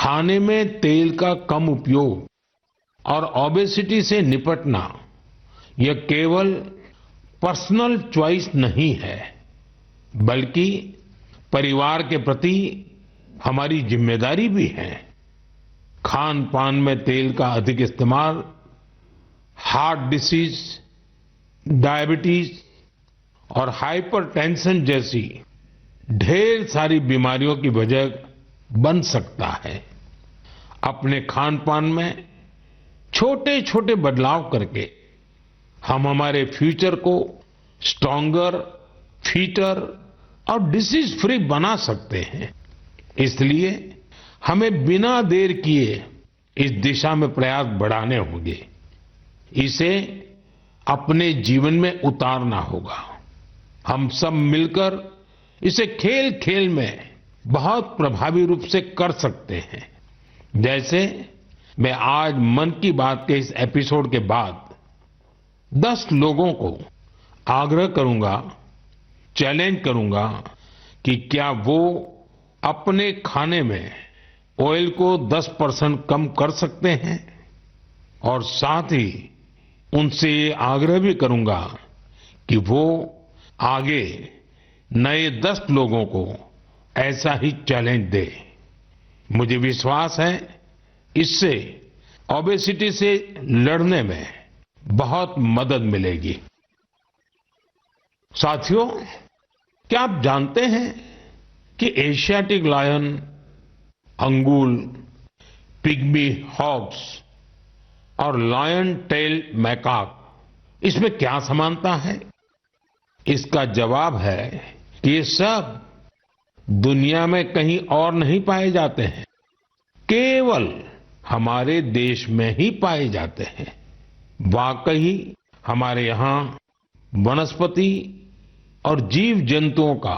खाने में तेल का कम उपयोग और ओबेसिटी से निपटना यह केवल पर्सनल चॉइस नहीं है, बल्कि परिवार के प्रति हमारी जिम्मेदारी भी है। खान पान में तेल का अधिक इस्तेमाल हार्ट डिसीज, डायबिटीज और हाइपरटेंशन जैसी ढेर सारी बीमारियों की वजह बन सकता है। अपने खान पान में छोटे छोटे बदलाव करके हम हमारे फ्यूचर को स्ट्रॉन्गर, फिटर और डिसीज फ्री बना सकते हैं। इसलिए हमें बिना देर किए इस दिशा में प्रयास बढ़ाने होंगे। इसे अपने जीवन में उतारना होगा। हम सब मिलकर इसे खेल खेल में बहुत प्रभावी रूप से कर सकते हैं। जैसे मैं आज मन की बात के इस एपिसोड के बाद 10 लोगों को आग्रह करूंगा, चैलेंज करूंगा कि क्या वो अपने खाने में ऑयल को 10% कम कर सकते हैं, और साथ ही उनसे ये आग्रह भी करूंगा कि वो आगे नए 10 लोगों को ऐसा ही चैलेंज दे। मुझे विश्वास है इससे ओबेसिटी से लड़ने में बहुत मदद मिलेगी। साथियों, क्या आप जानते हैं कि Asiatic lion, Angul, pygmy hogs और लायन टेल मैकाक, इसमें क्या समानता है? इसका जवाब है कि ये सब दुनिया में कहीं और नहीं पाए जाते हैं, केवल हमारे देश में ही पाए जाते हैं। वाकई हमारे यहाँ वनस्पति और जीव जंतुओं का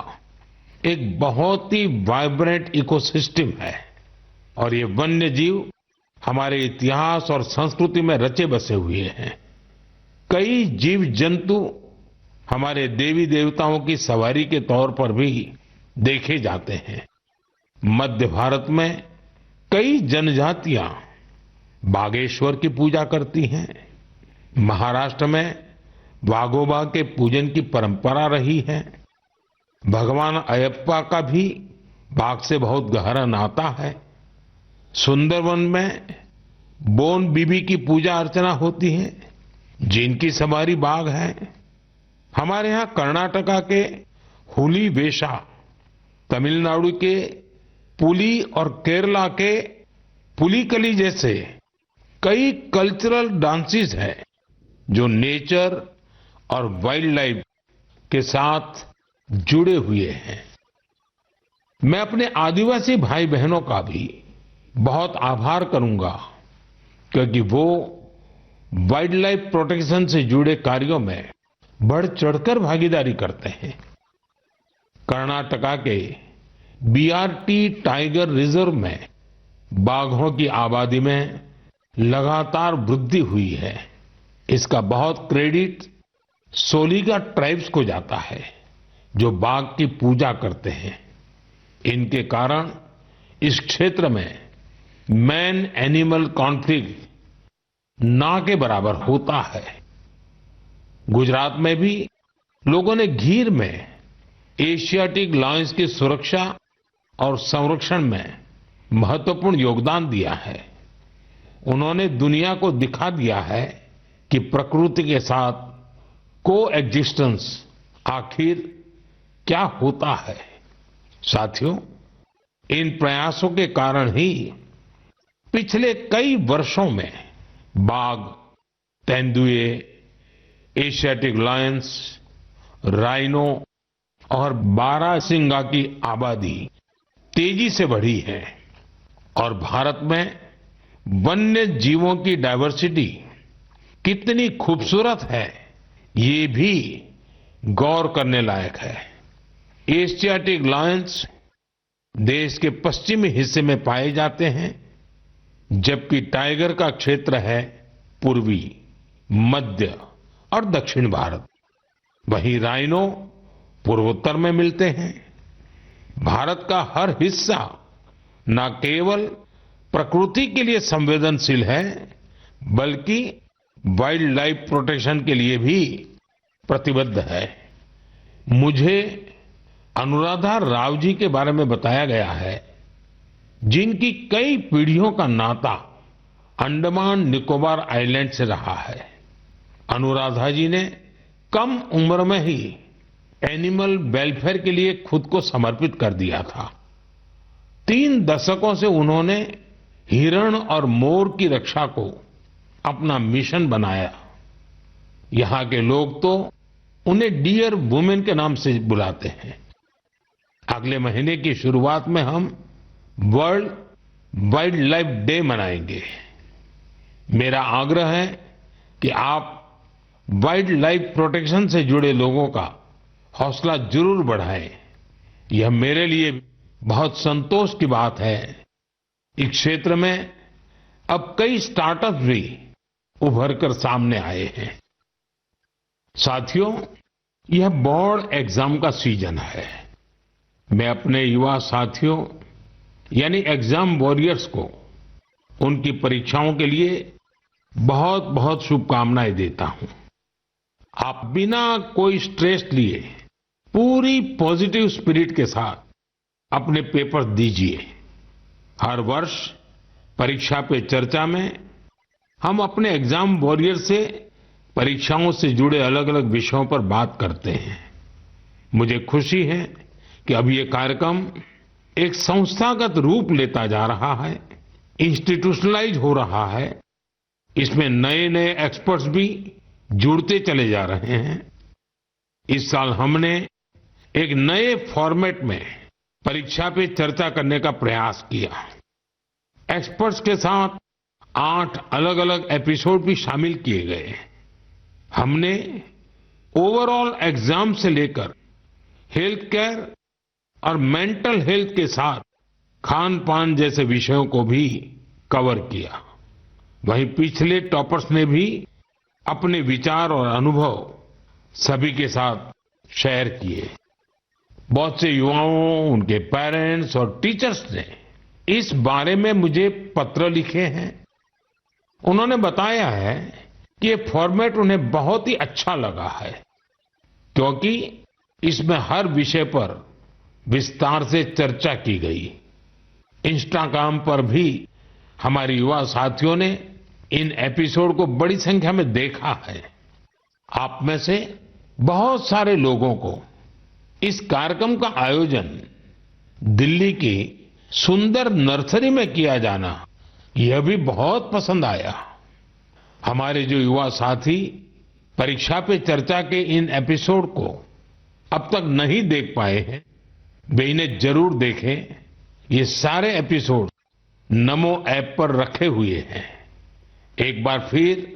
एक बहुत ही वाइब्रेंट इकोसिस्टम है, और ये वन्य जीव हमारे इतिहास और संस्कृति में रचे बसे हुए हैं। कई जीव जंतु हमारे देवी देवताओं की सवारी के तौर पर भी देखे जाते हैं। मध्य भारत में कई जनजातियां बागेश्वर की पूजा करती हैं। महाराष्ट्र में वाघोबा के पूजन की परंपरा रही है। भगवान अयप्पा का भी बाघ से बहुत गहरा नाता है। सुंदरवन में बोन बीबी की पूजा अर्चना होती है, जिनकी सवारी बाघ है। हमारे यहाँ कर्नाटका के हुली वेशा, तमिलनाडु के पुली और केरला के पुलिकली जैसे कई कल्चरल डांसेस हैं जो नेचर और वाइल्ड लाइफ के साथ जुड़े हुए हैं। मैं अपने आदिवासी भाई बहनों का भी बहुत आभार करूंगा, क्योंकि वो वाइल्ड लाइफ प्रोटेक्शन से जुड़े कार्यों में बढ़ चढ़कर भागीदारी करते हैं। कर्नाटका के बीआरटी टाइगर रिजर्व में बाघों की आबादी में लगातार वृद्धि हुई है। इसका बहुत क्रेडिट सोलिगा ट्राइब्स को जाता है, जो बाघ की पूजा करते हैं। इनके कारण इस क्षेत्र में मैन एनिमल कॉन्फ्लिक्ट ना के बराबर होता है। गुजरात में भी लोगों ने गीर में एशियाटिक लायंस की सुरक्षा और संरक्षण में महत्वपूर्ण योगदान दिया है। उन्होंने दुनिया को दिखा दिया है कि प्रकृति के साथ कोएग्जिस्टेंस आखिर क्या होता है। साथियों, इन प्रयासों के कारण ही पिछले कई वर्षों में बाघ, तेंदुए, एशियाटिक लायंस, राइनो और बारहसिंगा की आबादी तेजी से बढ़ी है, और भारत में वन्य जीवों की डायवर्सिटी कितनी खूबसूरत है, ये भी गौर करने लायक है। एशियाटिक लायंस देश के पश्चिमी हिस्से में पाए जाते हैं, जबकि टाइगर का क्षेत्र है पूर्वी, मध्य और दक्षिण भारत। वहीं राइनो पूर्वोत्तर में मिलते हैं। भारत का हर हिस्सा न केवल प्रकृति के लिए संवेदनशील है, बल्कि वाइल्ड लाइफ प्रोटेक्शन के लिए भी प्रतिबद्ध है। मुझे अनुराधा राव जी के बारे में बताया गया है, जिनकी कई पीढ़ियों का नाता अंडमान निकोबार आइलैंड से रहा है। अनुराधा जी ने कम उम्र में ही एनिमल वेलफेयर के लिए खुद को समर्पित कर दिया था। 3 दशकों से उन्होंने हिरण और मोर की रक्षा को अपना मिशन बनाया। यहाँ के लोग तो उन्हें डियर वुमेन के नाम से बुलाते हैं। अगले महीने की शुरुआत में हम वर्ल्ड वाइल्ड लाइफ डे मनाएंगे। मेरा आग्रह है कि आप वाइल्ड लाइफ प्रोटेक्शन से जुड़े लोगों का हौसला जरूर बढ़ाएं। यह मेरे लिए बहुत संतोष की बात है। इस क्षेत्र में अब कई स्टार्टअप भी उभरकर सामने आए हैं। साथियों, यह बोर्ड एग्जाम का सीजन है। मैं अपने युवा साथियों यानी एग्जाम वॉरियर्स को उनकी परीक्षाओं के लिए बहुत बहुत शुभकामनाएं देता हूं। आप बिना कोई स्ट्रेस लिए पूरी पॉजिटिव स्पिरिट के साथ अपने पेपर दीजिए। हर वर्ष परीक्षा पे चर्चा में हम अपने एग्जाम वॉरियर से परीक्षाओं से जुड़े अलग अलग विषयों पर बात करते हैं। मुझे खुशी है कि अब ये कार्यक्रम एक संस्थागत रूप लेता जा रहा है, इंस्टीट्यूशनलाइज हो रहा है। इसमें नए नए एक्सपर्ट्स भी जुड़ते चले जा रहे हैं। इस साल हमने एक नए फॉर्मेट में परीक्षा पे चर्चा करने का प्रयास किया। एक्सपर्ट्स के साथ 8 अलग अलग एपिसोड भी शामिल किए गए। हमने ओवरऑल एग्जाम से लेकर हेल्थ केयर और मेंटल हेल्थ के साथ खान पान जैसे विषयों को भी कवर किया। वहीं पिछले टॉपर्स ने भी अपने विचार और अनुभव सभी के साथ शेयर किए। बहुत से युवाओं, उनके पेरेंट्स और टीचर्स ने इस बारे में मुझे पत्र लिखे हैं। उन्होंने बताया है कि ये फॉर्मेट उन्हें बहुत ही अच्छा लगा है, क्योंकि इसमें हर विषय पर विस्तार से चर्चा की गई। इंस्टाग्राम पर भी हमारे युवा साथियों ने इन एपिसोड को बड़ी संख्या में देखा है। आप में से बहुत सारे लोगों को इस कार्यक्रम का आयोजन दिल्ली की सुंदर नर्सरी में किया जाना यह भी बहुत पसंद आया। हमारे जो युवा साथी परीक्षा पे चर्चा के इन एपिसोड को अब तक नहीं देख पाए हैं, वे इन्हें जरूर देखें। ये सारे एपिसोड नमो ऐप पर रखे हुए हैं। एक बार फिर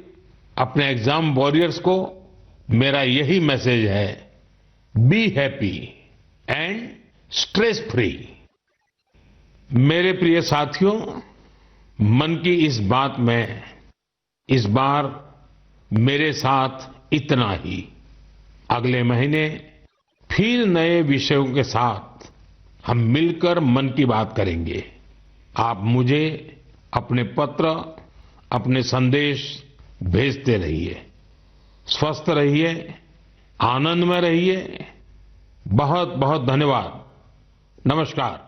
अपने एग्जाम वॉरियर्स को मेरा यही मैसेज है, be happy and stress free. मेरे प्रिय साथियों, मन की इस बात में इस बार मेरे साथ इतना ही। अगले महीने फिर नए विषयों के साथ हम मिलकर मन की बात करेंगे। आप मुझे अपने पत्र, अपने संदेश भेजते रहिए। स्वस्थ रहिए, आनंद में रहिए। बहुत बहुत धन्यवाद। नमस्कार।